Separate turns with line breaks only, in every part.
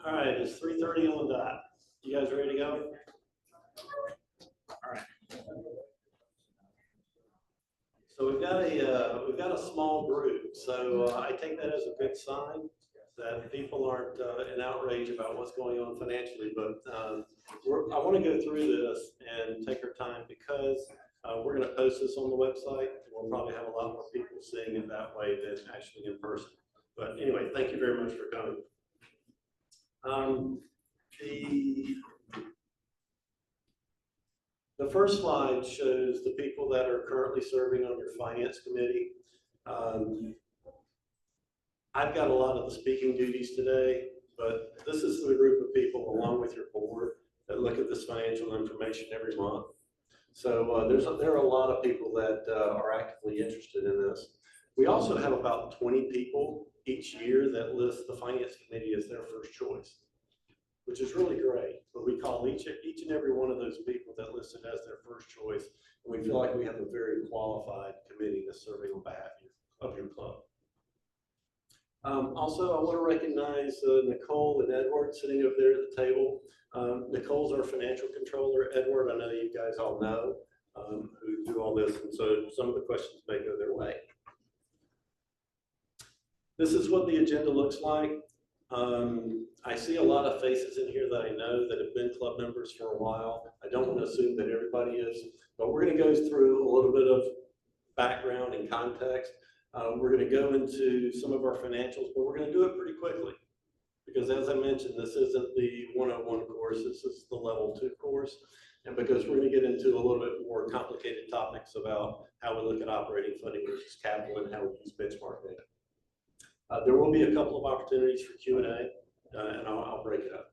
All right, it's 3:30 on the dot. You guys ready to go? All right. So we've got a small group. So I take that as a good sign that people aren't in outrage about what's going on financially. But I want to go through this and take our time because we're going to post this on the website. We'll probably have a lot more people seeing it that way than actually in person. But anyway, thank you very much for coming. The first slide shows the people that are currently serving on your finance committee. I've got a lot of the speaking duties today, but this is the group of people along with your board that look at this financial information every month. So there are a lot of people that are actively interested in this. We also have about 20 people each year that list the finance committee as their first choice, which is really great. But we call each and every one of those people that listed as their first choice, and we feel like we have a very qualified committee that's serving on behalf of your club. Also, I want to recognize Nicole and Edward sitting over there at the table. Nicole's our financial controller. Edward, I know you guys all know, who do all this, and so some of the questions may go their way. This is what the agenda looks like. I see a lot of faces in here that I know that have been club members for a while. I don't want to assume that everybody is, but we're going to go through a little bit of background and context. We're going to go into some of our financials, but we're going to do it pretty quickly because, as I mentioned, this isn't the 101 course. This is the level 2 course, and because we're going to get into a little bit more complicated topics about how we look at operating funding versus capital and how we use benchmark data. There will be a couple of opportunities for Q&A, and I'll break it up.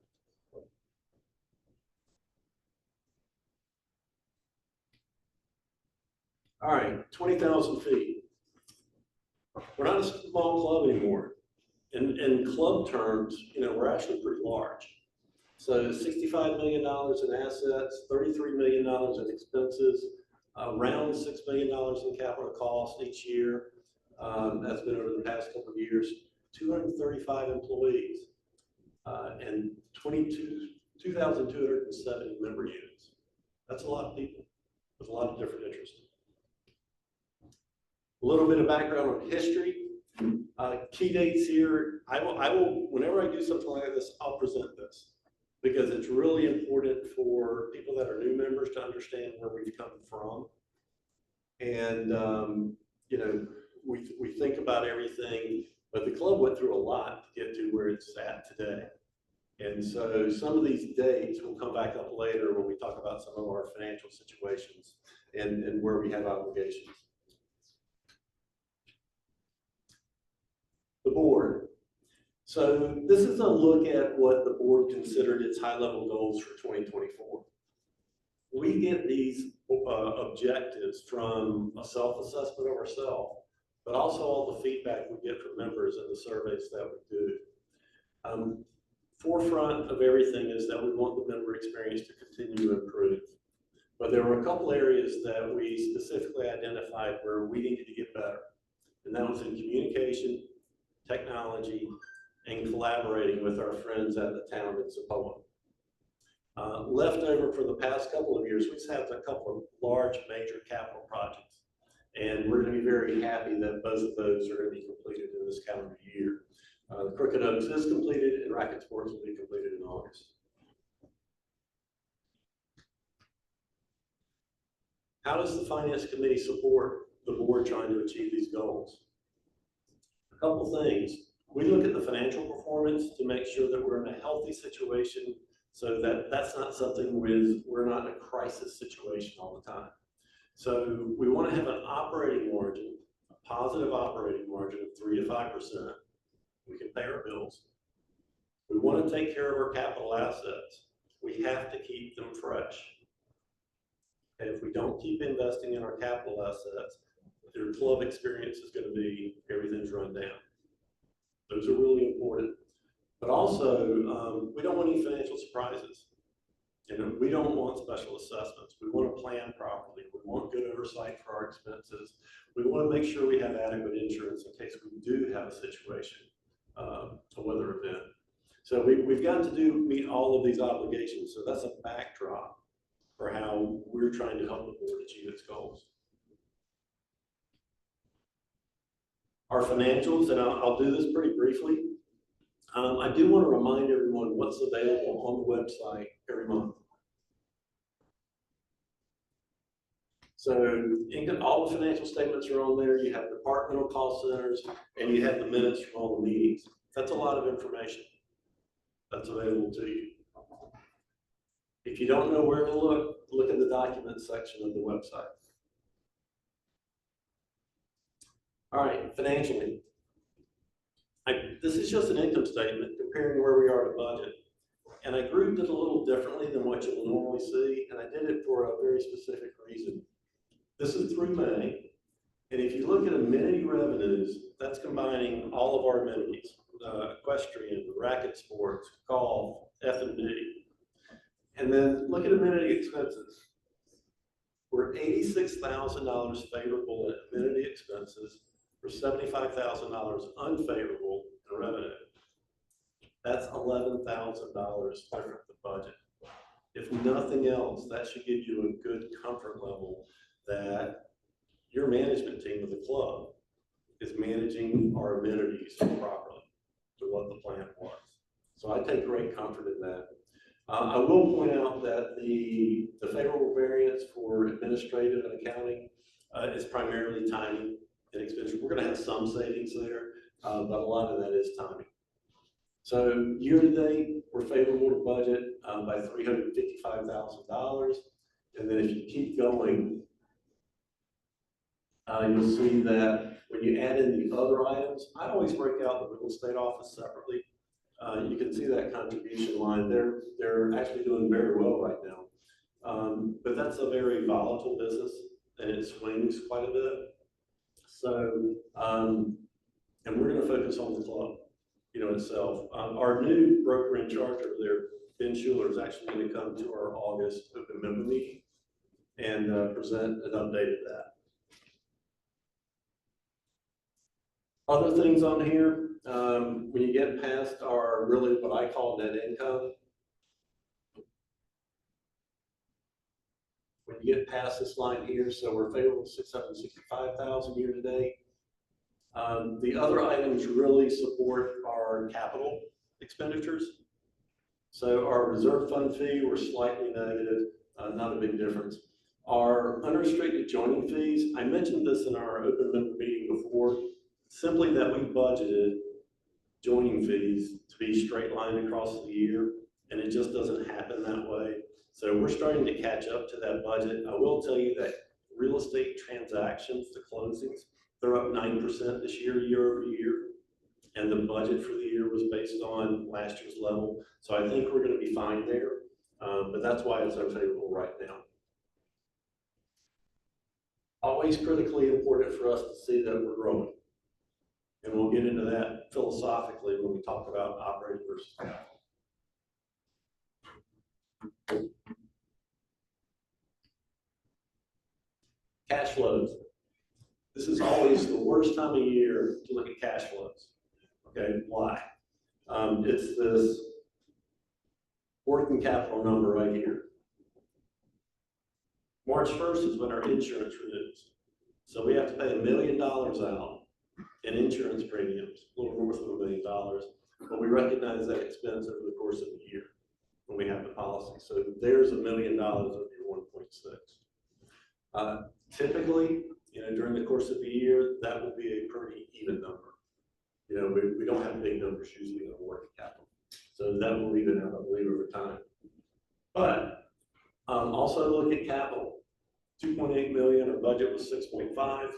All right, 20,000 feet. We're not a small club anymore. In club terms, we're actually pretty large. So $65 million in assets, $33 million in expenses, around $6 million in capital costs each year. That's been over the past couple of years. 235 employees and 2,270 member units. That's a lot of people with a lot of different interests. A little bit of background on history. Key dates here. I will, whenever I do something like this, I'll present this because it's really important for people that are new members to understand where we've come from. And, we think about everything, but the club went through a lot to get to where it's at today. And so some of these dates will come back up later when we talk about some of our financial situations and where we have obligations. The board. So this is a look at what the board considered its high-level goals for 2024. We get these objectives from a self-assessment of ourselves, but also all the feedback we get from members in the surveys that we do. Forefront of everything is that we want the member experience to continue to improve. But there were a couple areas that we specifically identified where we needed to get better. And that was in communication, technology, and collaborating with our friends at the town in Seabrook. Left over for the past couple of years, we've had a couple of large major capital projects. And we're going to be very happy that both of those are going to be completed in this calendar year. The Crooked Oaks is completed, and Racket Sports will be completed in August. How does the Finance Committee support the board trying to achieve these goals? A couple things. We look at the financial performance to make sure that we're in a healthy situation so that that's not something we're not in a crisis situation all the time. So we want to have an operating margin, a positive operating margin of 3 to 5%. We can pay our bills. We want to take care of our capital assets. We have to keep them fresh. And if we don't keep investing in our capital assets, your club experience is going to be everything's run down. Those are really important. But also, we don't want any financial surprises. We don't want special assessments. We want to plan properly. We want good oversight for our expenses. We want to make sure we have adequate insurance in case we do have a situation a weather event. So we've got to meet all of these obligations. So that's a backdrop for how we're trying to help the board achieve its goals. Our financials, and I'll do this pretty briefly. I do want to remind everyone what's available on the website every month. So all the financial statements are on there. You have departmental cost centers, and you have the minutes from all the meetings. That's a lot of information that's available to you. If you don't know where to look in the documents section of the website. All right, financially. This is just an income statement comparing where we are to budget. And I grouped it a little differently than what you will normally see, and I did it for a very specific reason. This is through May, and if you look at amenity revenues, that's combining all of our amenities, equestrian, racket sports, golf, F&B. And then look at amenity expenses. We're $86,000 favorable in amenity expenses, for $75,000 unfavorable in revenue. That's $11,000 different than budget. If nothing else, that should give you a good comfort level that your management team of the club is managing our amenities properly to what the plan was. So I take great comfort in that. I will point out that the favorable variance for administrative and accounting is primarily timing and expenditure. We're going to have some savings there, but a lot of that is timing. So year to date, we're favorable to budget by $355,000. And then if you keep going, you'll see that when you add in the other items, I always break out the real estate office separately. You can see that contribution line. They're actually doing very well right now. But that's a very volatile business and it swings quite a bit. So, and we're going to focus on the club, itself. Our new broker in charge over there, Ben Schuler, is actually going to come to our August open member meeting and present an update of that. Other things on here, when you get past our really what I call net income, when you get past this line here, so we're favorable to $665,000 year to date. The other items really support our capital expenditures. So our reserve fund fee, we're slightly negative, not a big difference. Our unrestricted joining fees, I mentioned this in our open member meeting before, simply that we budgeted joining fees to be straight lined across the year, and it just doesn't happen that way. So we're starting to catch up to that budget. I will tell you that real estate transactions, the closings, they're up 9% this year, year over year. And the budget for the year was based on last year's level. So I think we're going to be fine there. But that's why it's unfavorable right now. Always critically important for us to see that we're growing. And we'll get into that philosophically when we talk about operating versus capital. Cash flows. This is always the worst time of year to look at cash flows. Okay, why? It's this working capital number right here. March 1st is when our insurance renews. So we have to pay $1 million out in insurance premiums, a little north of $1 million, but we recognize that expense over the course of the year when we have the policy. So there's $1 million of your 1.6. Typically, during the course of the year, that will be a pretty even number. We don't have big numbers usually in working capital. So that will even out, I believe, over time. But also look at capital. 2.8 million, our budget was 6.5.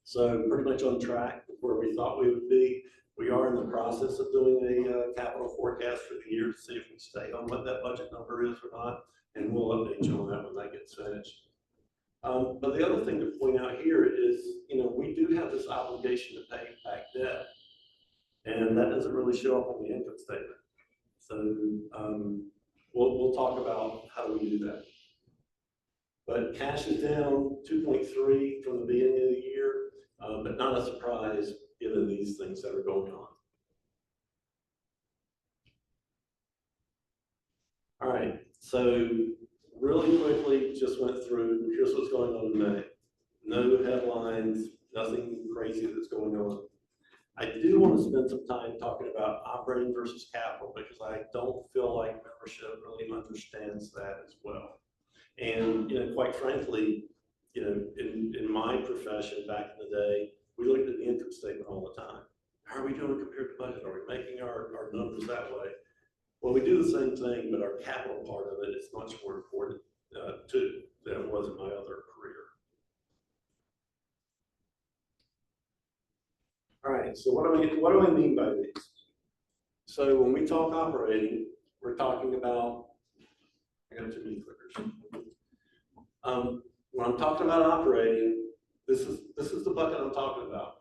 So pretty much on track with where we thought we would be. We are in the process of doing a capital forecast for the year to see if we stay on what that budget number is or not. And we'll update you on that when that gets finished. But the other thing to point out here is, we do have this obligation to pay back debt. And that doesn't really show up on the income statement. So we'll talk about how do we do that. But cash is down 2.3 from the beginning of the year, but not a surprise given these things that are going on. All right, so really quickly, just went through, here's what's going on in May. No headlines, nothing crazy that's going on. I do want to spend some time talking about operating versus capital because I don't feel like membership really understands that as well. And, quite frankly, in my profession back in the day, we looked at the income statement all the time. How are we doing compared to budget? Are we making our numbers that way? Well, we do the same thing, but our capital part of it is much more important too than it was in my other career. All right, so what do I mean by these? So when we talk operating, we're talking about, I got too many clickers. When I'm talking about operating, this is the bucket I'm talking about.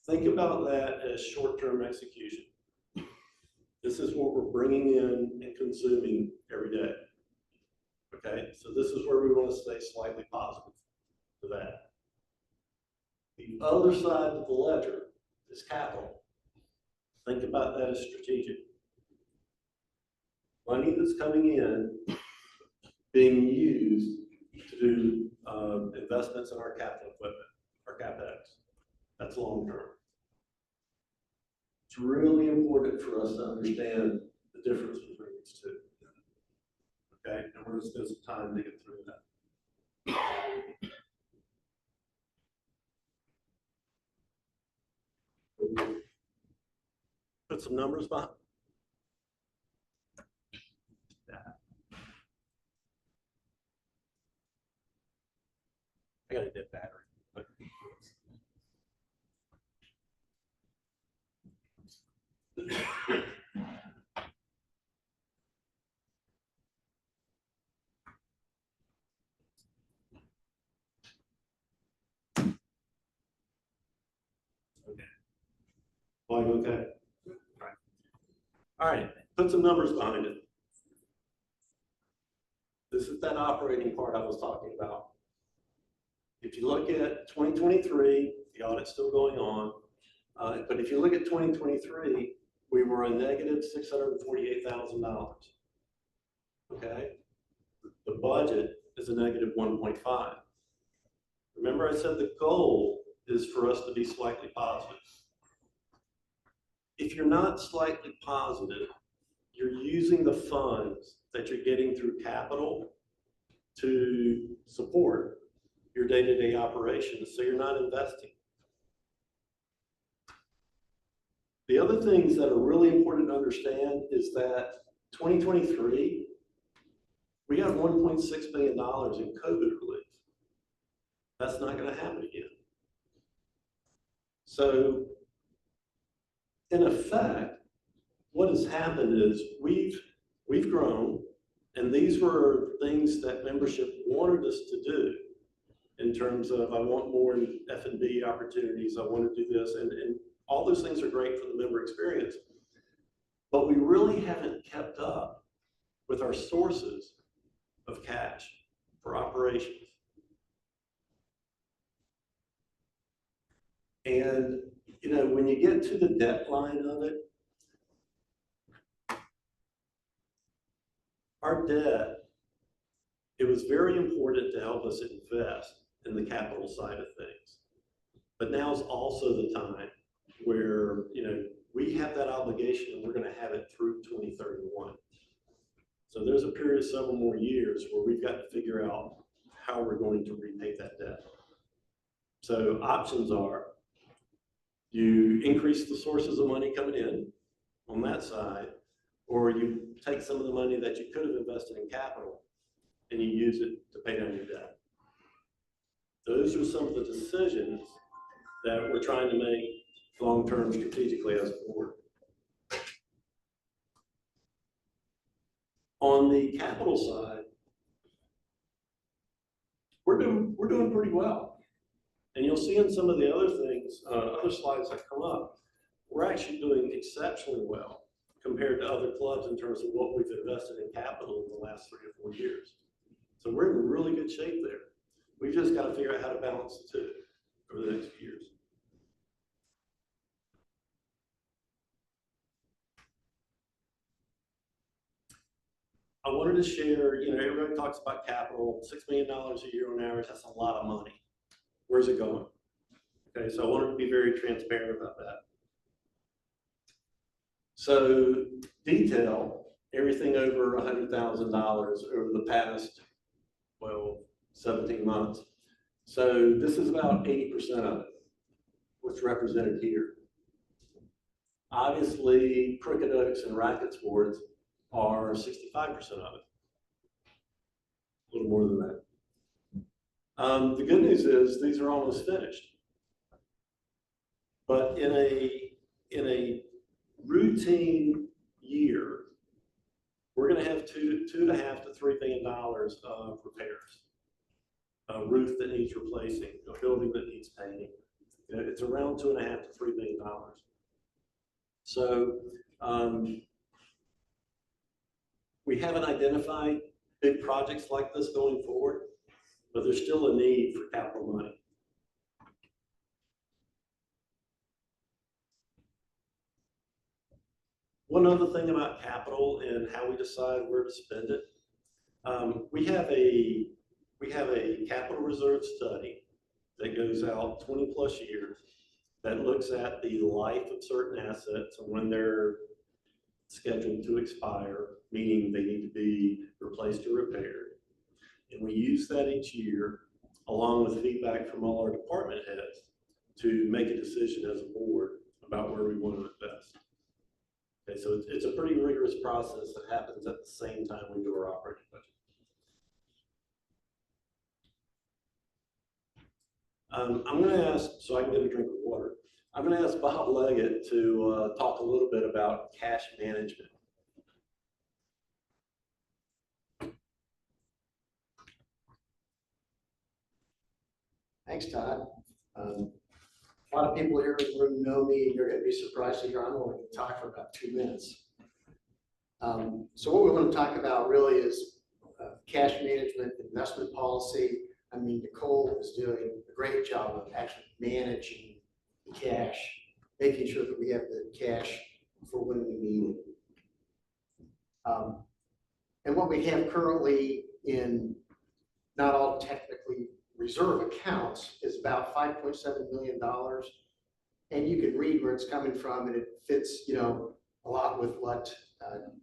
Think about that as short-term execution. This is what we're bringing in and consuming every day. Okay, so this is where we want to stay slightly positive for that. The other side of the ledger is capital. Think about that as strategic. Money that's coming in, being used to do investments in our capital equipment, our CapEx. That's long term. It's really important for us to understand the difference between these two. Okay, and we're going to spend some time to get through that. Put some numbers behind. I got a dead battery. Okay. Volume okay? All right, put some numbers behind it. This is that operating part I was talking about. If you look at 2023, the audit's still going on, but if you look at 2023, we were a negative $648,000. Okay, the budget is a negative 1.5. Remember I said the goal is for us to be slightly positive. If you're not slightly positive, you're using the funds that you're getting through capital to support your day-to-day operations, so you're not investing. The other things that are really important to understand is that 2023, we got $1.6 billion in COVID relief. That's not going to happen again. So, in effect, what has happened is we've grown, and these were things that membership wanted us to do in terms of I want more F&B opportunities, I want to do this, and all those things are great for the member experience, but we really haven't kept up with our sources of cash for operations. And when you get to the debt line of it, our debt, it was very important to help us invest in the capital side of things. But now is also the time where, we have that obligation and we're going to have it through 2031. So there's a period of several more years where we've got to figure out how we're going to repay that debt. So options are, you increase the sources of money coming in on that side, or you take some of the money that you could have invested in capital and you use it to pay down your debt. Those are some of the decisions that we're trying to make long-term strategically as a board. On the capital side, we're doing pretty well. And you'll see in some of the other things, other slides that come up, we're actually doing exceptionally well compared to other clubs in terms of what we've invested in capital in the last 3 or 4 years. So we're in really good shape there. We've just got to figure out how to balance the two over the next few years. I wanted to share, everybody talks about capital, $6 million a year on average, that's a lot of money. Where's it going? Okay, so I wanted to be very transparent about that. So detail, everything over $100,000 over the past, 17 months. So this is about 80% of it, what's represented here. Obviously, Crooked Oaks and racket sports are 65% of it. A little more than that. The good news is these are almost finished. But in a routine year, we're going to have $2.5 to $3 million of repairs. A roof that needs replacing, a building that needs painting. It's around $2.5 to $3 million. So we haven't identified big projects like this going forward, but there's still a need for capital money. One other thing about capital and how we decide where to spend it, we have a capital reserve study that goes out 20 plus years that looks at the life of certain assets and when they're scheduled to expire, meaning they need to be replaced or repaired. And we use that each year, along with feedback from all our department heads, to make a decision as a board about where we want to invest. Okay, so it's a pretty rigorous process that happens at the same time we do our operating budget. I'm going to ask, so I can get a drink of water, I'm going to ask Bob Leggett to talk a little bit about cash management.
Thanks, Todd. A lot of people here in the room know me, and you're going to be surprised to hear I'm only going to talk for about 2 minutes. So what we want to talk about really is cash management, investment policy. I mean, Nicole is doing a great job of actually managing the cash, making sure that we have the cash for when we need it. And what we have currently in not all technically reserve accounts is about $5.7 million. And you can read where it's coming from, and it fits, a lot with what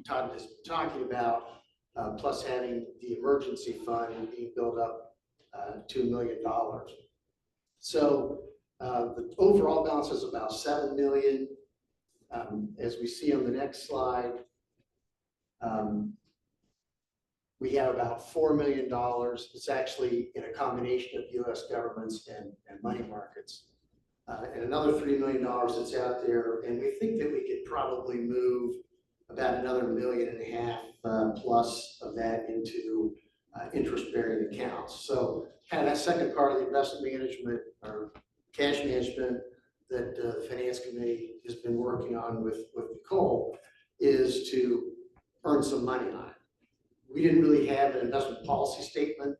Todd has been talking about, plus having the emergency fund being built up $2 million. So the overall balance is about $7 million. As we see on the next slide, we have about $4 million. It's actually in a combination of U.S. governments and money markets. And another $3 million that's out there. And we think that we could probably move about another $1.5 million plus of that into interest-bearing accounts. So kind of that second part of the investment management or cash management that the Finance Committee has been working on with Nicole is to earn some money on it. We didn't really have an investment policy statement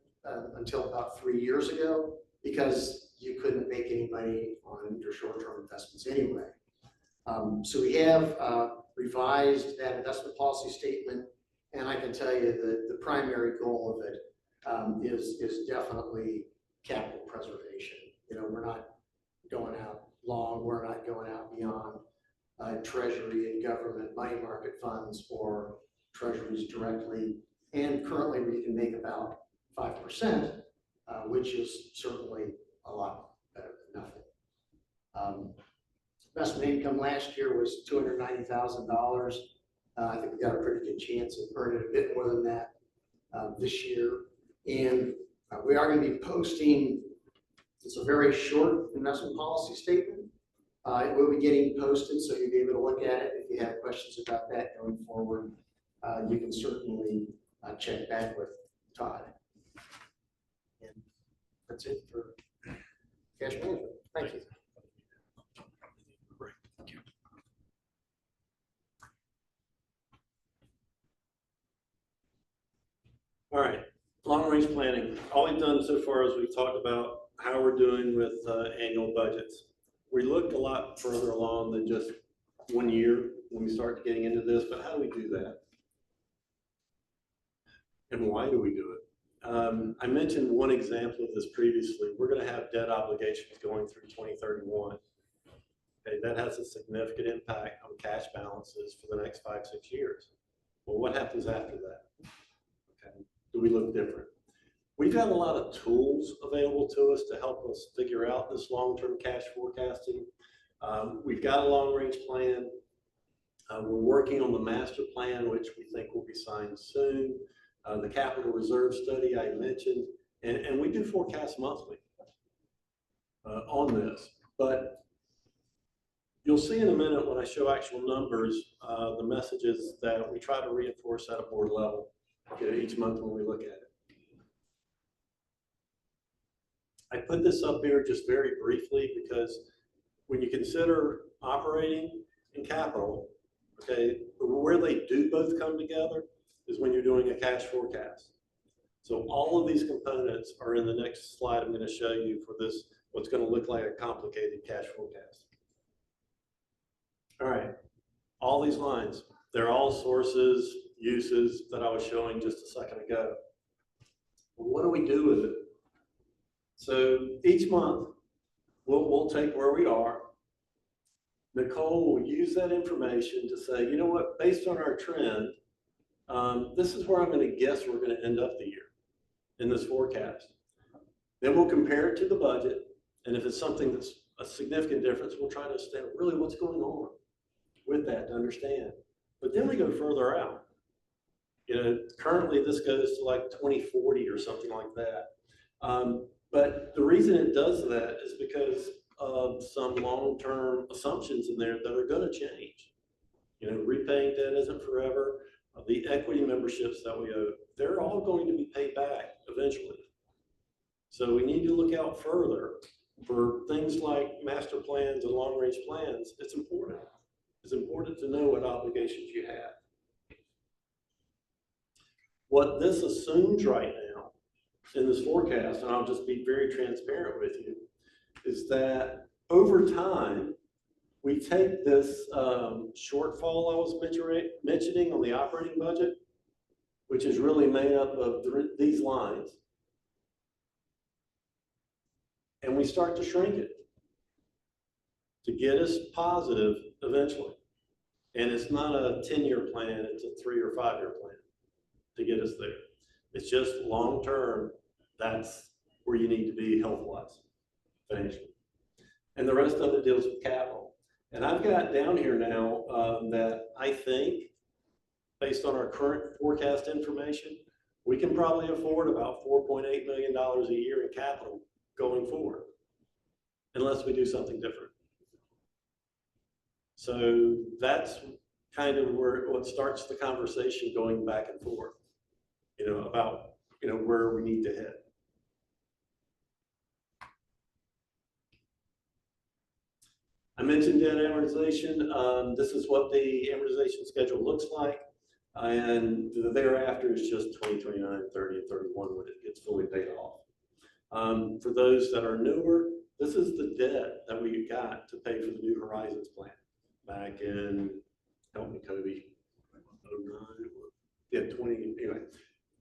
until about 3 years ago because you couldn't make any money on your short-term investments anyway. So we have revised that investment policy statement, and I can tell you that the primary goal of it is definitely capital preservation. We're not going out long, we're not going out beyond treasury and government money market funds or treasuries directly. And currently we can make about 5%, which is certainly a lot better than nothing. Investment income last year was $290,000. I think we got a pretty good chance of earning a bit more than that this year. And we are going to be posting, it's a very short investment policy statement. It will be getting posted, so you'll be able to look at it. If you have questions about that going forward, you can certainly check back with Todd. And that's it for cash management. Thank you.
All right, long-range planning. All we've done so far is we've talked about how we're doing with annual budgets. We looked a lot further along than just 1 year when we start getting into this, but how do we do that? And why do we do it? I mentioned one example of this previously. We're going to have debt obligations going through 2031. Okay, that has a significant impact on cash balances for the next 5-6 years. Well, what happens after that? Okay, do we look different? We've got a lot of tools available to us to help us figure out this long-term cash forecasting. We've got a long-range plan. We're working on the master plan, which we think will be signed soon. The capital reserve study I mentioned, and we do forecast monthly on this. But you'll see in a minute when I show actual numbers, the messages that we try to reinforce at a board level, each month when we look at it. I put this up here just very briefly because when you consider operating and capital, okay, where they do both come together is when you're doing a cash forecast. So all of these components are in the next slide I'm going to show you for this, what's going to look like a complicated cash forecast. All right, all these lines, they're all sources, uses that I was showing just a second ago. Well, what do we do with it? So each month, we'll take where we are. Nicole will use that information to say, you know what, based on our trend, this is where I'm going to guess we're going to end up the year in this forecast. Then we'll compare it to the budget. And if it's something that's a significant difference, we'll try to understand really what's going on with that to understand. But then we go further out. You know, currently this goes to like 2040 or something like that. But the reason it does that is because of some long-term assumptions in there that are going to change. You know, repaying debt isn't forever. The equity memberships that we owe, they're all going to be paid back eventually. So we need to look out further for things like master plans and long-range plans. It's important. It's important to know what obligations you have. What this assumes right now in this forecast, and I'll just be very transparent with you, is that over time, we take this shortfall I was mentioning on the operating budget, which is really made up of these lines, and we start to shrink it to get us positive eventually. And it's not a 10-year plan, it's a 3 or 5-year plan to get us there. It's just long-term, that's where you need to be health-wise, financially. And the rest of it deals with capital. And I've got down here now that I think, based on our current forecast information, we can probably afford about $4.8 million a year in capital going forward, unless we do something different. So that's kind of what starts the conversation going back and forth, you know, about, you know, where we need to head. I mentioned debt amortization. This is what the amortization schedule looks like. And thereafter is just 2029, 30, and 31 when it gets fully paid off. For those that are newer, this is the debt that we got to pay for the New Horizons plan back in, help me, Kobe, 09, yeah, 20, anyway.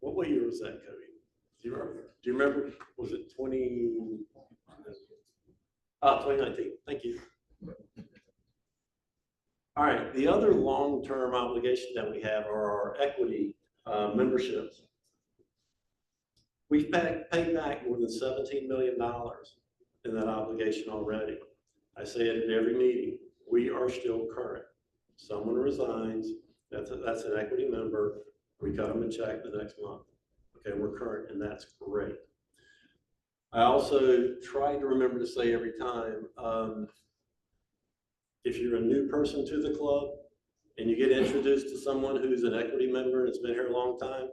What year was that, Kobe? Do you remember? Was it 2019, thank you. All right, the other long-term obligation that we have are our equity memberships. We've paid back more than $17 million in that obligation already. I say it at every meeting, we are still current. Someone resigns, that's an equity member, we cut them a check the next month. Okay, we're current, and that's great. I also try to remember to say every time, if you're a new person to the club and you get introduced to someone who's an equity member and has been here a long time,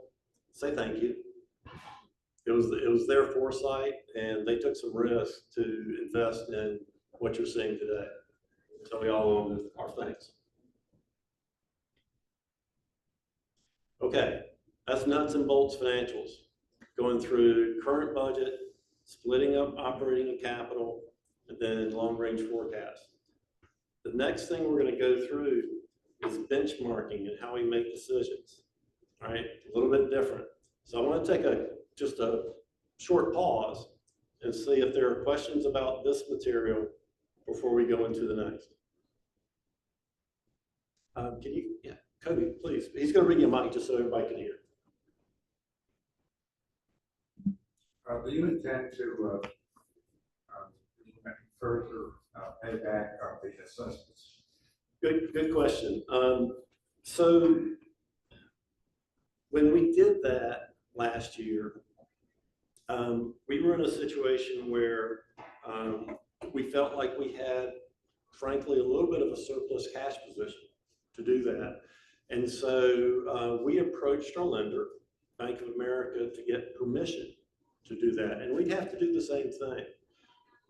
say thank you. It was their foresight, and they took some risk to invest in what you're seeing today. So we all owe them our thanks. Okay, that's nuts and bolts financials. Going through current budget, splitting up operating and capital, and then long-range forecast. The next thing we're going to go through is benchmarking and how we make decisions. All right, a little bit different. So I want to take just a short pause and see if there are questions about this material before we go into the next. Can you, yeah, Cody, please. He's going to bring you a mic just so everybody can hear.
Do you intend to further pay back the assessments?
Good question. So when we did that last year, we were in a situation where we felt like we had, frankly, a little bit of a surplus cash position to do that. And so we approached our lender, Bank of America, to get permission to do that. And we'd have to do the same thing.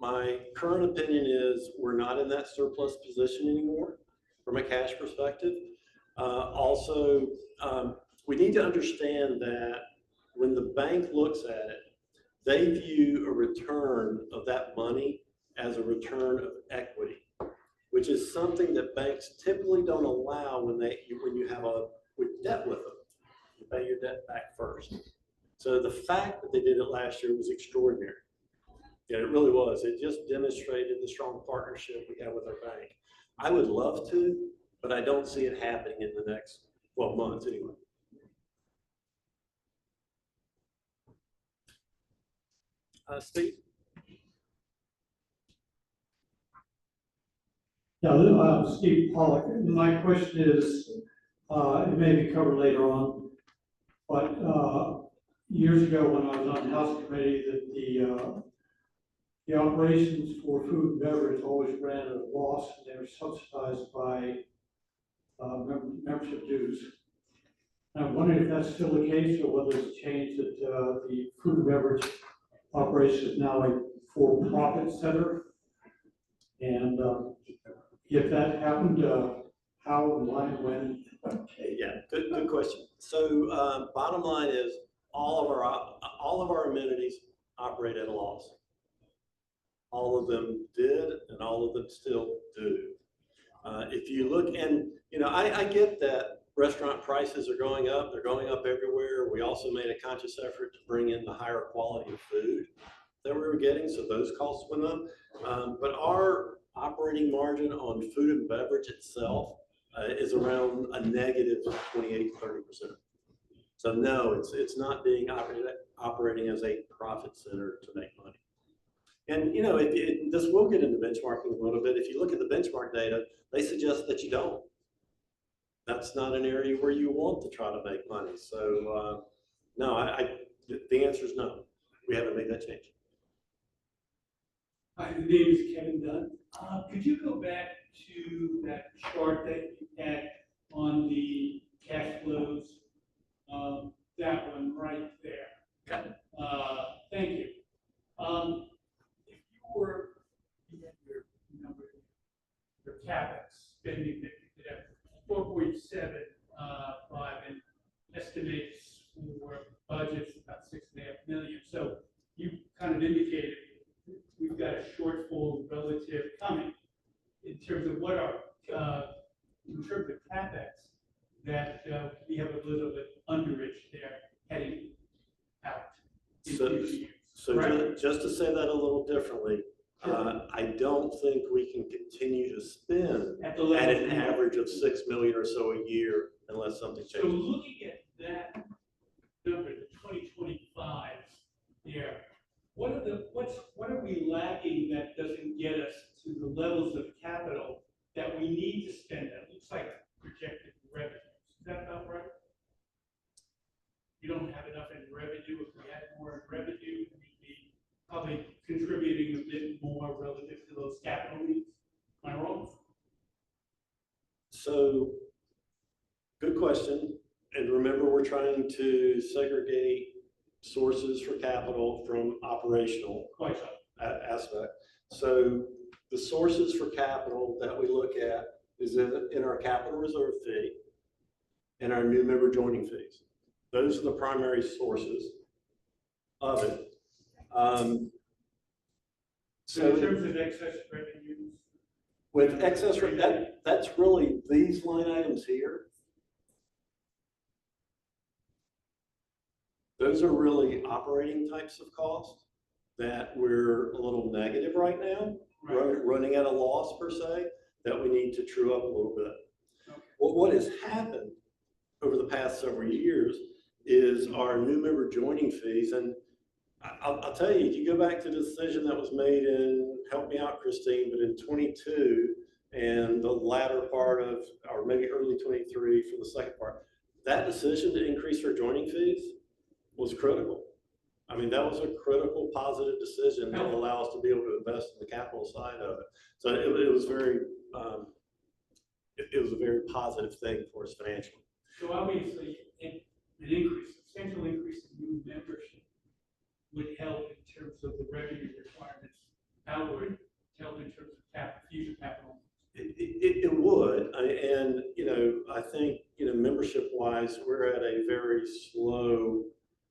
My current opinion is we're not in that surplus position anymore from a cash perspective. Also, we need to understand that when the bank looks at it, they view a return of that money as a return of equity, which is something that banks typically don't allow when you have debt with them. You pay your debt back first. So the fact that they did it last year was extraordinary. Yeah, it really was. It just demonstrated the strong partnership we have with our bank. I would love to, but I don't see it happening in the next 12 months anyway. Steve?
Yeah, Steve Pollock. My question is, it may be covered later on, but years ago when I was on the House Committee, that the operations for food and beverage always ran at a loss, and they were subsidized by membership dues. I'm wondering if that's still the case, or whether it's changed, that the food and beverage operation is now a for-profit center. And if that happened, how and why and when?
Okay, yeah, good question. So bottom line is all of our amenities operate at a loss. All of them did, and all of them still do. If you look, and I get that restaurant prices are going up. They're going up everywhere. We also made a conscious effort to bring in the higher quality of food that we were getting, so those costs went up. But our operating margin on food and beverage itself is around a negative 28 to 30%. So no, it's not being operating as a profit center to make money. And this will get into benchmarking a little bit. If you look at the benchmark data, they suggest that you don't. That's not an area where you want to try to make money. So no, the answer is no. We haven't made that change.
Hi, the name is Kevin Dunn. Could you go back to that chart that you had on the cash flows? That one right there.
Okay.
Thank you. If you were at your number, your CapEx spending that you did at 4.75 and estimates for budgets about $6.5 million. So you kind of indicated we've got a shortfall relative coming in terms of what our, in terms of CapEx, that we have a little bit underage there heading out.
So
right?
just to say that a little differently,
Sure.
I don't think we can continue to spend
At the level
at an average of $6 million or so a year unless something
So
changes.
looking at that number, the 2025 there, what are we lacking that doesn't get us to the levels of capital that we need to spend? That looks like projected revenues. Is that about right? You don't have enough in revenue. If we had more in revenue, we'd be probably contributing a bit more relative to those capital needs. Am I wrong?
So good question. And remember, we're trying to segregate sources for capital from operational
Quite so.
aspect. So the sources for capital that we look at is in our capital reserve fee and our new member joining fees. Those are the primary sources of it.
So in terms of excess revenues,
With excess, that's really these line items here. Those are really operating types of costs that we're a little negative right now, running at a loss per se, that we need to true up a little bit.
Okay.
Well, what has happened over the past several years is our new member joining fees. And I'll tell you, if you go back to the decision that was made in, help me out, Christine, but in 22 and the latter part of, or maybe early 23 for the second part, that decision to increase our joining fees was critical. I mean, that was a critical, positive decision that will allow us to be able to invest in the capital side of it. So it was very, it was a very positive thing for us financially.
So obviously, an increase, substantial increase in new membership would help in terms of the revenue requirements outward, help in terms of future capital.
It would, and you know, I think, you know, membership wise, we're at a very slow,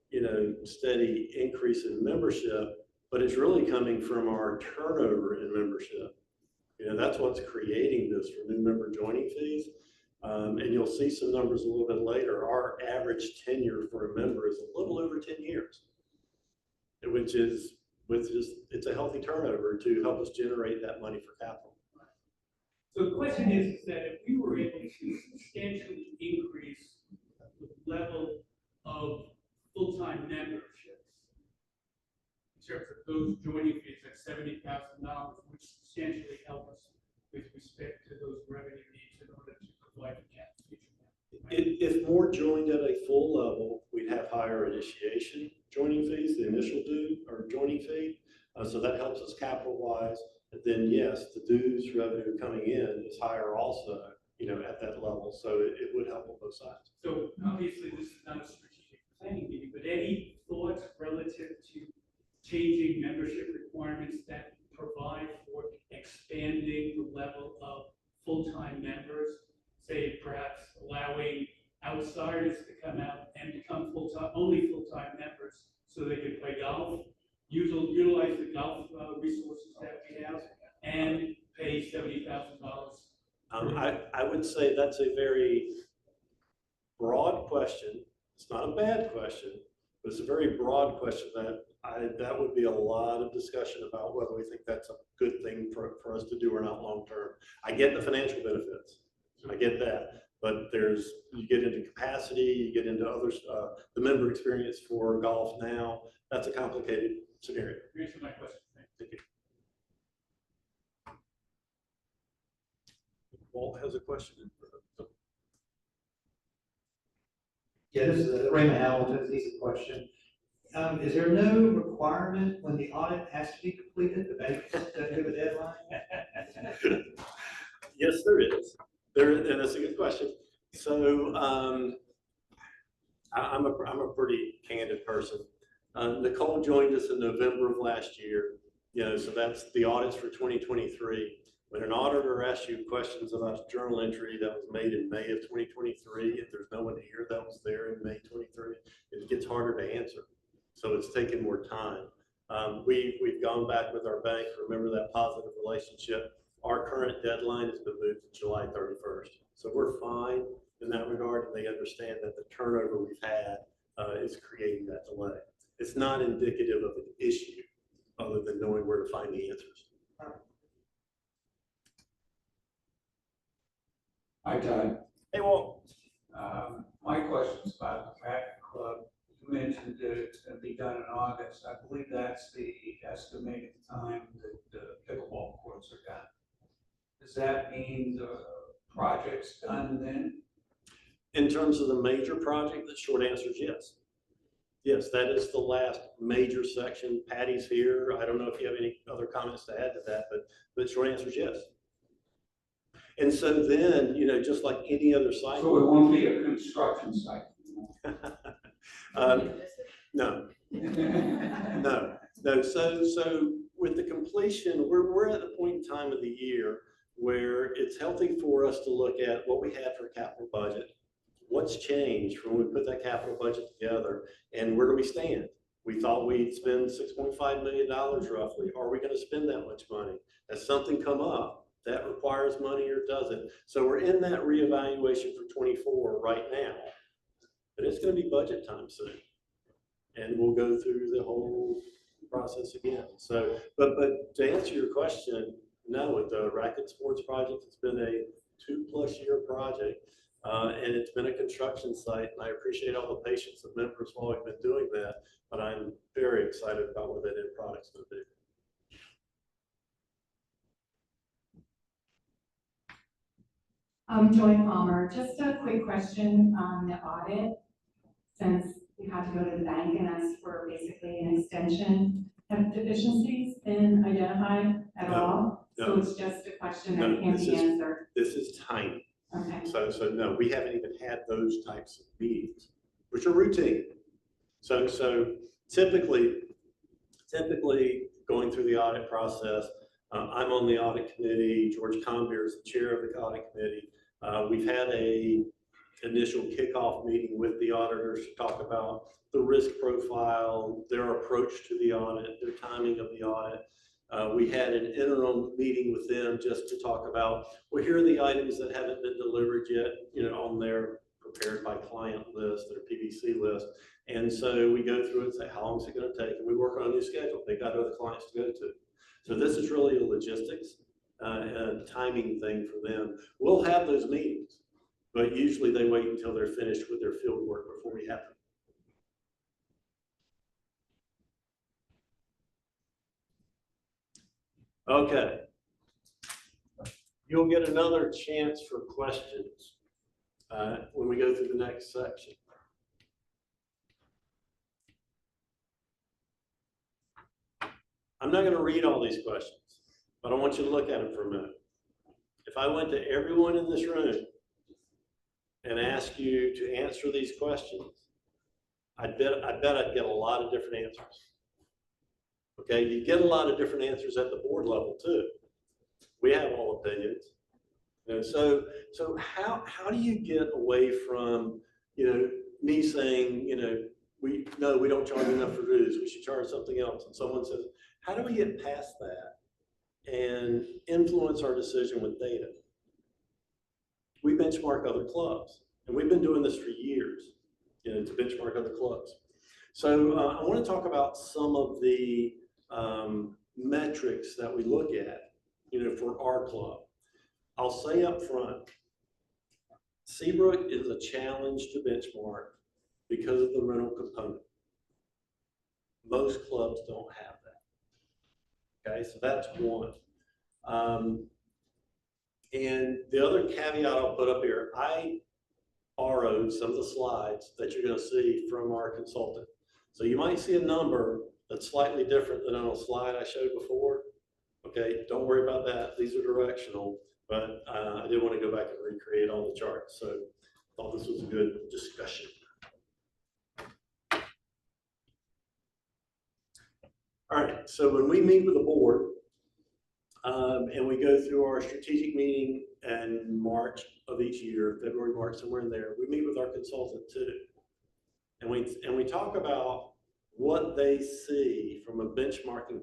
you know, steady increase in membership, but it's really coming from our turnover in membership. You know, that's what's creating this for new member joining fees. And you'll see some numbers a little bit later. Our average tenure for a member is a little over 10 years, which is, it's a healthy turnover to help us generate that money for capital.
So the question is that if we were able to substantially increase the level of full-time memberships, in terms of those joining fees at $70,000, would substantially help us with respect to those revenue needs in order to provide the future.
If more joined at a full level, we'd have higher initiation joining fees, the initial due or joining fee. So that helps us capital wise. And then yes, the dues revenue coming in is higher also, you know, at that level. So it would help on both sides.
So obviously this is not a strategic planning meeting, but any thoughts relative to changing membership requirements that provide for expanding the level of full-time members, say perhaps allowing outsiders to come out and become only full-time members so they can play golf, utilize the golf resources that we have, and pay $70,000.
I would say that's a very broad question. It's not a bad question, but it's a very broad question that would be a lot of discussion about whether we think that's a good thing for us to do or not long term. I get the financial benefits. I get that. But you get into capacity, you get into other, the member experience for golf now. That's a complicated scenario.
Answer my question.
Thank you. Walt has a question.
Yeah, this is Raymond Hamilton. It's an easy question. Is there no requirement when the audit has to be completed, the bank doesn't give a deadline?
Yes, there is. And that's a good question. So I'm a pretty candid person. Nicole joined us in November of last year. You know, so that's the audits for 2023. When an auditor asks you questions about a journal entry that was made in May of 2023, if there's no one here that was there in May 23, it gets harder to answer. So it's taken more time. We've gone back with our bank. Remember that positive relationship. Our current deadline has been moved to July 31st. So we're fine in that regard, and they understand that the turnover we've had is creating that delay. It's not indicative of an issue other than knowing where to find the answers.
Hi, Todd.
Hey, Walt.
My question's about the Patrick Club. You mentioned that it's going to be done in August. I believe that's the estimated time that the pickleball courts are done. Does that mean the project's done then?
In terms of the major project, the short answer is yes. Yes, that is the last major section. Patty's here. I don't know if you have any other comments to add to that, but the short answer is yes. And so then, you know, just like any other site.
So it won't be a construction site?
No. No. So with the completion, we're at the point in time of the year where it's healthy for us to look at what we had for capital budget, what's changed when we put that capital budget together, and where do we stand? We thought we'd spend $6.5 million roughly. Are we going to spend that much money? Has something come up that requires money or doesn't? So we're in that reevaluation for 24 right now, but it's going to be budget time soon. and we'll go through the whole process again. So, but to answer your question, no, with the Racket Sports project, it's been a 2+ year project. And it's been a construction site, and I appreciate all the patience of members while we've been doing that, but I'm very excited about what that end product's going to be.
Joy Palmer, just a quick question on the audit. Since you had to go to the bank and ask for basically an extension, have deficiencies been identified at
No,
all?
no.
So it's just a question that
No,
can't be answered?
This is tiny.
Okay.
So no, we haven't even had those types of meetings, which are routine. So typically going through the audit process, I'm on the audit committee. George Conbeer is the chair of the audit committee. We've had a initial kickoff meeting with the auditors to talk about the risk profile, their approach to the audit, their timing of the audit. We had an interim meeting with them just to talk about, well, here are the items that haven't been delivered yet, on their prepared by client list, their PBC list. And so we go through and say, how long is it going to take? And we work on a new schedule. They've got other clients to go to. So this is really a logistics and timing thing for them. We'll have those meetings, but usually they wait until they're finished with their field work before we have them. Okay. You'll get another chance for questions when we go through the next section. I'm not going to read all these questions, but I want you to look at them for a minute. If I went to everyone in this room and asked you to answer these questions, I bet I'd get a lot of different answers. Okay, you get a lot of different answers at the board level too. We have all opinions. So how do you get away from, me saying, we don't charge enough for dues, we should charge something else. And someone says, how do we get past that and influence our decision with data? We benchmark other clubs, and we've been doing this for years, to benchmark other clubs. So I want to talk about some of the metrics that we look at, for our club. I'll say up front, Seabrook is a challenge to benchmark because of the rental component. Most clubs don't have that. Okay, so that's one. And the other caveat I'll put up here, I borrowed some of the slides that you're going to see from our consultant. So you might see a number that's slightly different than on a slide I showed before. Okay, don't worry about that. These are directional, but I did want to go back and recreate all the charts. So I thought this was a good discussion. All right, so when we meet with the board and we go through our strategic meeting in March of each year, February, March, somewhere in there, we meet with our consultant too. And we talk about what they see from a benchmarking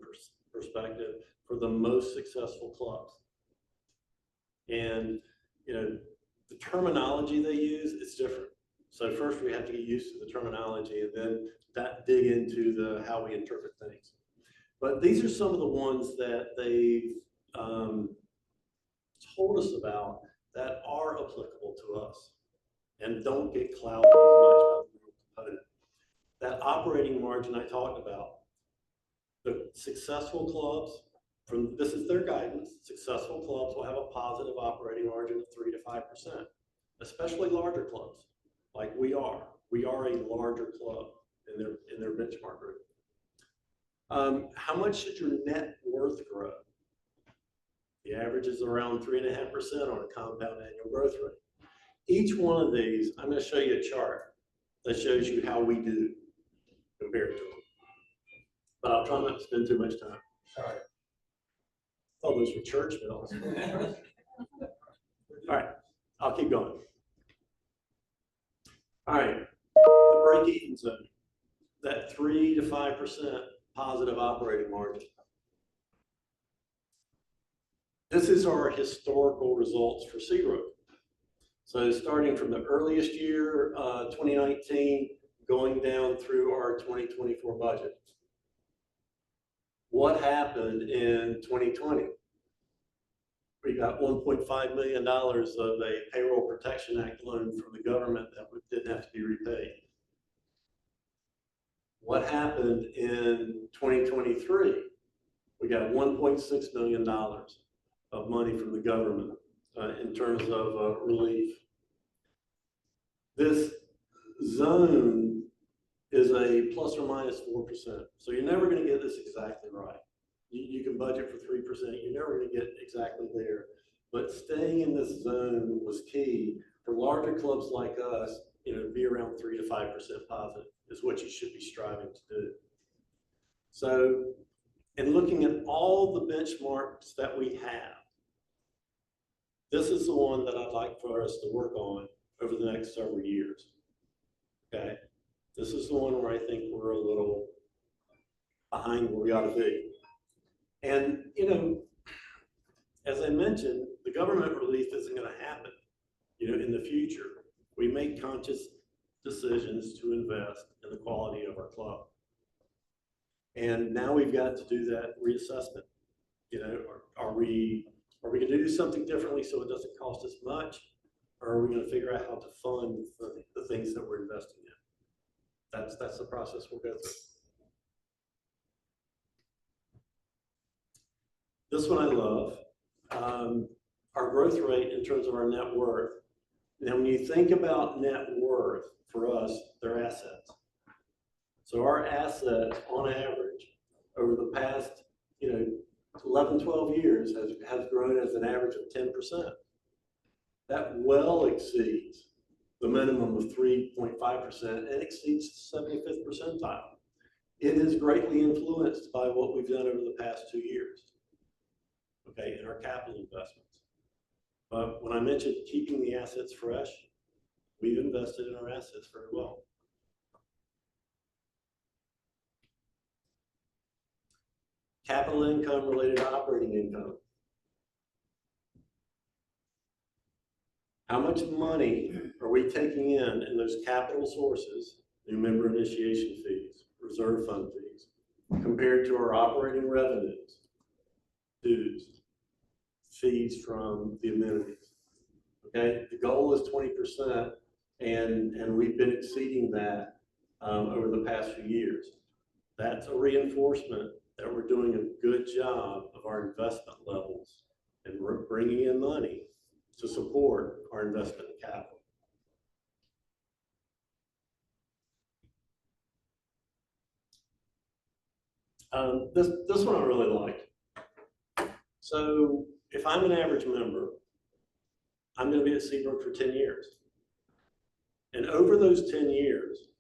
perspective for the most successful clubs. And, the terminology they use is different. So first we have to get used to the terminology and then dig into how we interpret things. But these are some of the ones that they've told us about that are applicable to us and don't get clouded as much by the component. That operating margin I talked about, the successful clubs, this is their guidance, successful clubs will have a positive operating margin of 3 to 5%, especially larger clubs like we are. We are a larger club in their benchmark group. How much should your net worth grow? The average is around 3.5% on a compound annual growth rate. Each one of these, I'm going to show you a chart that shows you how we do compared to them. But I'll try not to spend too much time.
Sorry.
Oh, those were church bells. All right, I'll keep going. All right, the break-even zone, that 3 to 5% positive operating margin. This is our historical results for Seabrook. So starting from the earliest year, 2019, going down through our 2024 budget. What happened in 2020? We got $1.5 million of a Payroll Protection Act loan from the government that didn't have to be repaid. What happened in 2023? We got $1.6 million of money from the government in terms of relief. This zone is a plus or minus 4%. So you're never going to get this exactly right. You can budget for 3%. You're never going to get exactly there. But staying in this zone was key for larger clubs like us. To be around 3 to 5% positive is what you should be striving to do. So, and looking at all the benchmarks that we have, this is the one that I'd like for us to work on over the next several years. Okay, this is the one where I think we're a little behind where we ought to be. And, as I mentioned, the government relief isn't going to happen, in the future. We make conscious decisions to invest in the quality of our club. And now we've got to do that reassessment. Are we going to do something differently so it doesn't cost us much? Or are we going to figure out how to fund the things that we're investing in? That's the process we'll go through. This one I love. Our growth rate in terms of our net worth. Now, when you think about net worth, for us, they're assets. So our assets, on average, over the past, 11, 12 years, has grown as an average of 10%. That well exceeds the minimum of 3.5% and exceeds the 75th percentile. It is greatly influenced by what we've done over the past 2 years, in our capital investments. But when I mentioned keeping the assets fresh, we've invested in our assets very well. Capital income related to operating income. How much money are we taking in those capital sources, new member initiation fees, reserve fund fees, compared to our operating revenues, dues, fees from the amenities? Okay, the goal is 20%, and we've been exceeding that over the past few years. That's a reinforcement that we're doing a good job of our investment levels, and we're bringing in money to support our investment in capital. This one I really like. So if I'm an average member, I'm going to be at Seabrook for 10 years. And over those 10 years,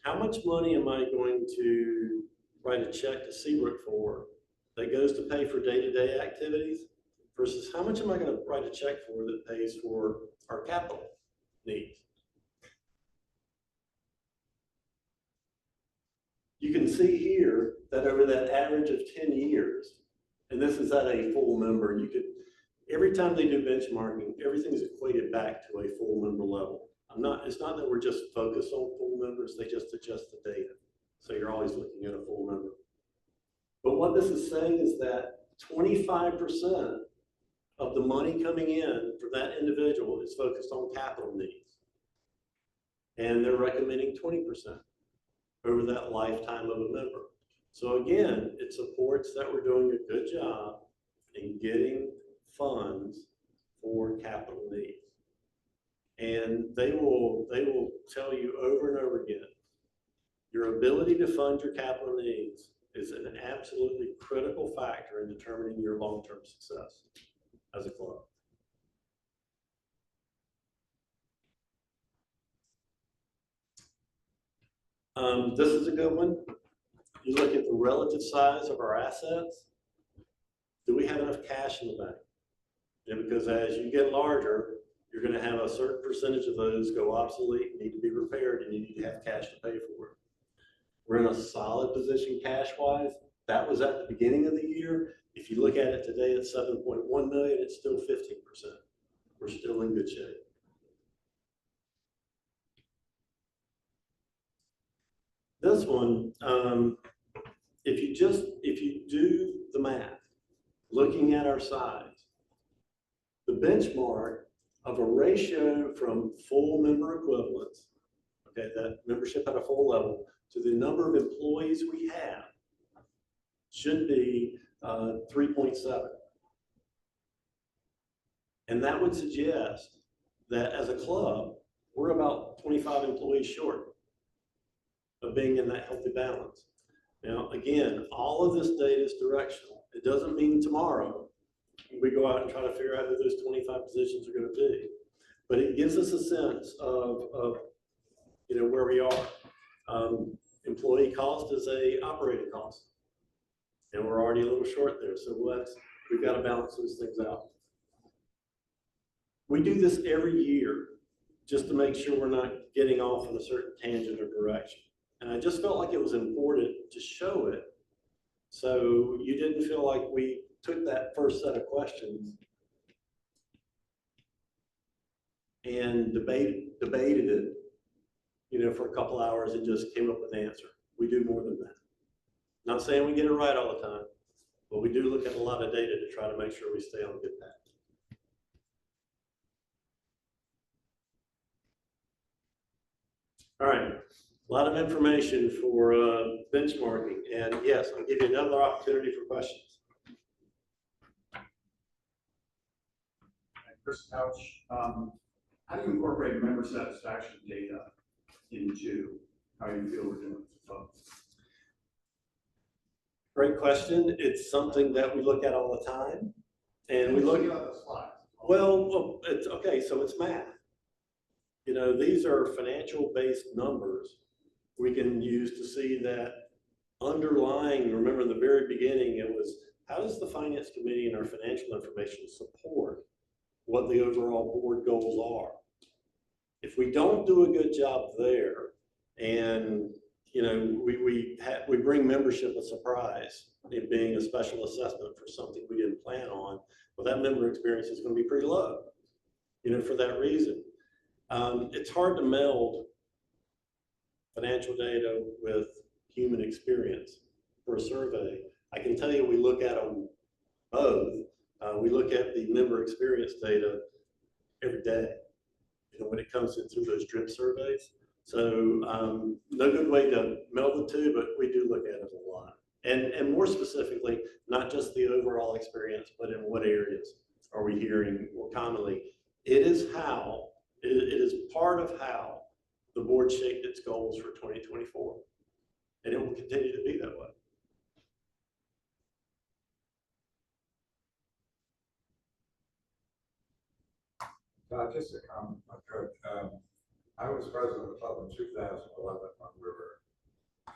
how much money am I going to write a check to Seabrook for that goes to pay for day-to-day activities versus how much am I going to write a check for that pays for our capital needs? You can see here that over that average of 10 years, and this is at a full member, every time they do benchmarking, everything's equated back to a full member level. It's not that we're just focused on full members, they just adjust the data. So you're always looking at a full member. But what this is saying is that 25% of the money coming in for that individual is focused on capital needs. And they're recommending 20% over that lifetime of a member. So again, it supports that we're doing a good job in getting funds for capital needs. And they will tell you over and over again, your ability to fund your capital needs is an absolutely critical factor in determining your long-term success as a club. This is a good one. You look at the relative size of our assets. Do we have enough cash in the bank? Because as you get larger, you're going to have a certain percentage of those go obsolete, need to be repaired, and you need to have cash to pay for it. We're in a solid position cash-wise. That was at the beginning of the year. If you look at it today at 7.1 million, it's still 15%. We're still in good shape. one, if you do the math, looking at our size, the benchmark of a ratio from full member equivalents, okay, that membership at a full level, to the number of employees we have should be 3.7. And that would suggest that as a club, we're about 25 employees short of being in that healthy balance. Now, again, all of this data is directional. It doesn't mean tomorrow we go out and try to figure out who those 25 positions are going to be. But it gives us a sense of where we are. Employee cost is a operating cost, and we're already a little short there. So we've got to balance those things out. We do this every year just to make sure we're not getting off on a certain tangent or direction. And I just felt like it was important to show it, so you didn't feel like we took that first set of questions and debated it, for a couple hours and just came up with an answer. We do more than that. Not saying we get it right all the time, but we do look at a lot of data to try to make sure we stay on a good path. All right, a lot of information for benchmarking, and yes, I'll give you another opportunity for questions.
Chris Couch, how do you incorporate member satisfaction data into how you feel we're doing as a club?
Great question. It's something that we look at all the time, and we look at
the slides.
well, it's okay. So it's math. These are financial-based numbers we can use to see that underlying. Remember, in the very beginning, it was how does the finance committee and our financial information support what the overall board goals are? If we don't do a good job there, and we bring membership a surprise, it being a special assessment for something we didn't plan on, well, that member experience is going to be pretty low. For that reason, it's hard to meld financial data with human experience for a survey. I can tell you we look at them both. We look at the member experience data every day, when it comes in through those drip surveys. So no good way to meld the two, but we do look at it a lot. And more specifically, not just the overall experience, but in what areas are we hearing more commonly. It is part of how the board shaped its goals for 2024. And it will continue to be that way.
Just a comment, if I could. I was president of the club in 2011 when we were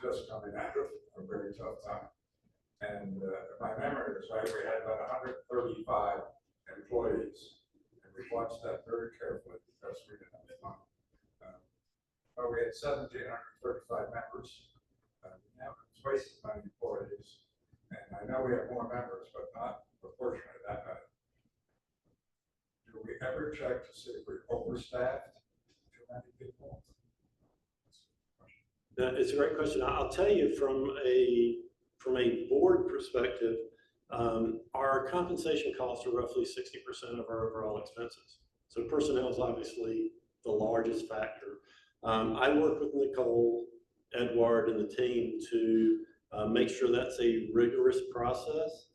just coming out of a very tough time. And if my memory is right, we had about 135 employees. And we watched that very carefully because we didn't have money. But we had 1,735 members. We have twice as many employees. And I know we have more members, but not proportionally that many. Do we ever check to see if we're overstaffed? Too many people?
It's a great question. I'll tell you from a board perspective, our compensation costs are roughly 60% of our overall expenses. So personnel is obviously the largest factor. I work with Nicole, Edward, and the team to make sure that's a rigorous process.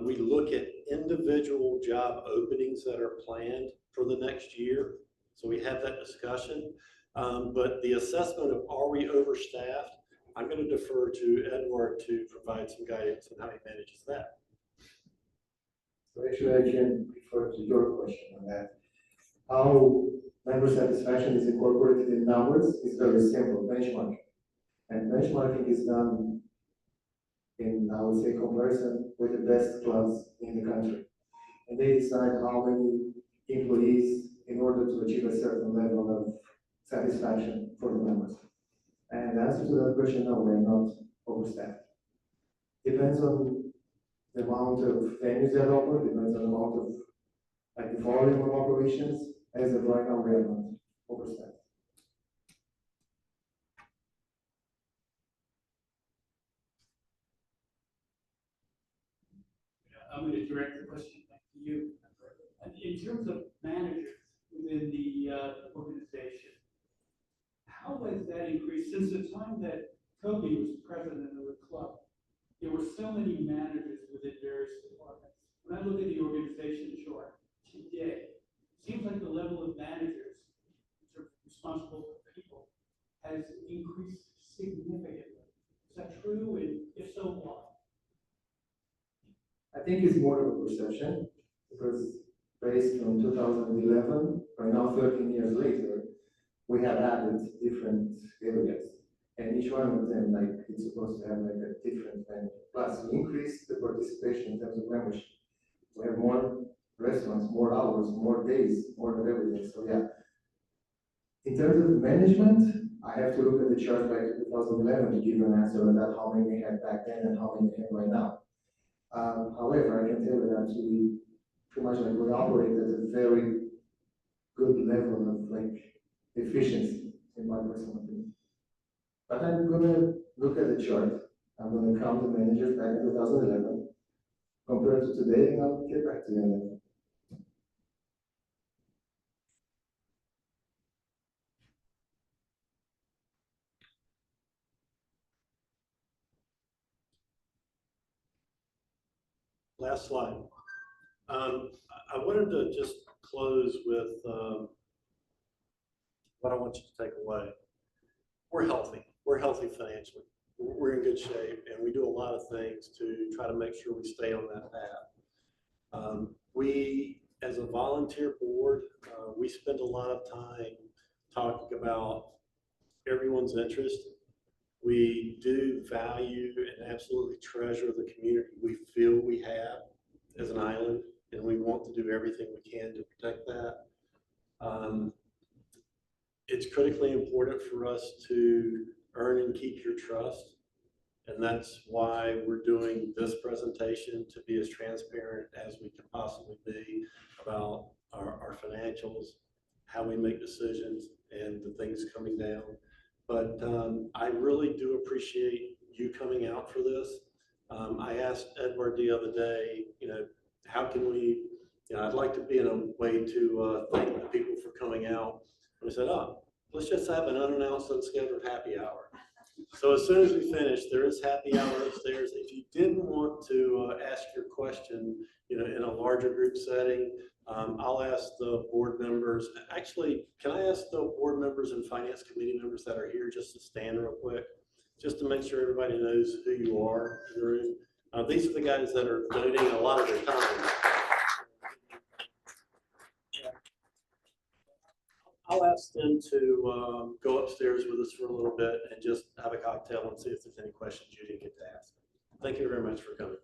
We look at individual job openings that are planned for the next year. So we have that discussion. But the assessment of are we overstaffed, I'm going to defer to Edward to provide some guidance on how he manages that.
So actually, I can refer to your question on that. How member satisfaction is incorporated in numbers is very simple, benchmarking. And benchmarking is done in, I would say, comparison with the best clubs in the country. And they decide how many employees in order to achieve a certain level of satisfaction for the members. And the answer to that question, no, we're not overstaffed. Depends on the amount of venues that open, depends on the amount of, the volume of operations. As of right now, we are not overstaffed.
in terms of managers within the organization, how has that increased since the time that Toby was president of the club? There were so many managers within various departments. When I look at the organization chart today, it seems like the level of managers, which are responsible for people, has increased significantly. Is that true? And if so, why?
I think it's more of a perception, because based on 2011, right now 13 years later, we have added different areas. And each one of them, like, it's supposed to have like a different menu. Plus, we increase the participation in terms of membership. We have more restaurants, more hours, more days, more of everything. So yeah. In terms of management, I have to look at the chart back to 2011 to give you an answer on that, how many we had back then and how many we have right now. However, I can tell you that we pretty much like we operate at a very good level of like efficiency, in my personal opinion. But I'm gonna look at the chart. I'm gonna count the managers back in 2011, compared to today, and I'll get back to you on that.
Last slide. I wanted to just close with what I want you to take away. We're healthy. We're healthy financially. We're in good shape, and we do a lot of things to try to make sure we stay on that path. We, as a volunteer board, we spend a lot of time talking about everyone's interest. We do value and absolutely treasure the community we feel we have as an island, and we want to do everything we can to protect that. It's critically important for us to earn and keep your trust, and that's why we're doing this presentation, to be as transparent as we can possibly be about our financials, how we make decisions, and the things coming down. But I really do appreciate you coming out for this. I asked Edward the other day, how can we, I'd like to be in a way to thank the people for coming out. And we said, let's just have an unannounced, unscheduled happy hour. So as soon as we finish, there is happy hour upstairs. If you didn't want to ask your question, in a larger group setting, I'll ask the board members. Actually, can I ask the board members and finance committee members that are here just to stand real quick, just to make sure everybody knows who you are in the room. These are the guys that are donating a lot of their time. I'll ask them to go upstairs with us for a little bit and just have a cocktail and see if there's any questions you didn't get to ask. Thank you very much for coming.